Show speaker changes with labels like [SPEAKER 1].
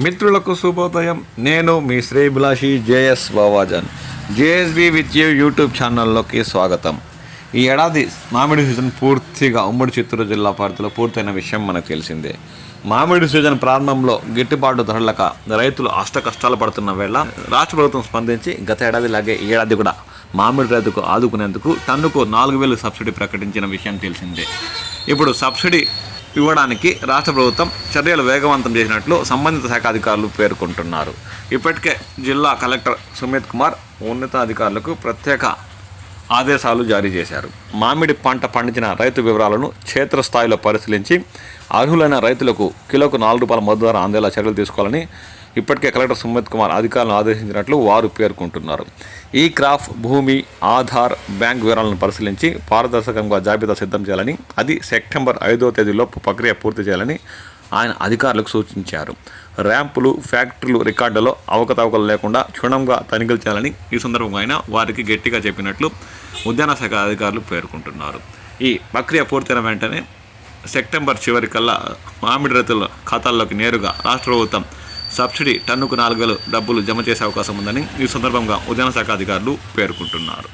[SPEAKER 1] మిత్రులకు శుభోదయం. నేను మీ శ్రేభిలాషి JS బావాజన్. JSB with you YouTube ఛానల్లోకి స్వాగతం. ఈ ఏడాది మామిడి సీజన్ పూర్తిగా ఉమ్మడి చిత్తూరు జిల్లా పరిధిలో పూర్తయిన విషయం మనకు తెలిసిందే. మామిడి సీజన్ ప్రారంభంలో గిట్టుబాటు ధరలక రైతులు కష్టాలు పడుతున్న వేళ రాష్ట్ర ప్రభుత్వం స్పందించి గత ఏడాదిలాగే ఈ ఏడాది కూడా మామిడి రైతుకు ఆదుకునేందుకు టన్నుకు 4,000 సబ్సిడీ ప్రకటించిన విషయం తెలిసిందే. ఇప్పుడు సబ్సిడీ ఇవ్వడానికి రాష్ట్ర ప్రభుత్వం చర్యలు వేగవంతం చేసినట్లు సంబంధిత శాఖ అధికారులు పేర్కొంటున్నారు. ఇప్పటికే జిల్లా కలెక్టర్ సుమిత్ కుమార్ ఉన్నతాధికారులకు ప్రత్యేక ఆదేశాలు జారీ చేశారు. మామిడి పంట పండించిన రైతు వివరాలను క్షేత్రస్థాయిలో పరిశీలించి అర్హులైన రైతులకు కిలోకు ₹4 మద్దతు ధర అందేలా చర్యలు తీసుకోవాలని ఇప్పటికే కలెక్టర్ సుమిత్ కుమార్ అధికారులను ఆదేశించినట్లు వారు పేర్కొంటున్నారు. ఈ క్రాప్ భూమి ఆధార్ బ్యాంక్ వివరాలను పరిశీలించి పారదర్శకంగా జాబితా సిద్ధం చేయాలని, అది సెప్టెంబర్ 5వ తేదీలోపు ప్రక్రియ పూర్తి చేయాలని ఆయన అధికారులకు సూచించారు. ర్యాంపులు ఫ్యాక్టరీలు రికార్డులో అవకతవకలు లేకుండా క్షుణ్ణంగా తనిఖీలు చేయాలని ఈ సందర్భంగా ఆయన వారికి గట్టిగా చెప్పినట్లు ఉద్యాన శాఖ అధికారులు పేర్కొంటున్నారు. ఈ ప్రక్రియ పూర్తయిన వెంటనే సెప్టెంబర్ చివరికల్లా మామిడి రైతుల ఖాతాల్లోకి నేరుగా రాష్ట్ర ప్రభుత్వం సబ్సిడీ టన్నుకు 4,000 డబ్బులు జమ చేసే అవకాశం ఉందని ఈ సందర్భంగా ఉద్యాన శాఖ అధికారులు పేర్కొంటున్నారు.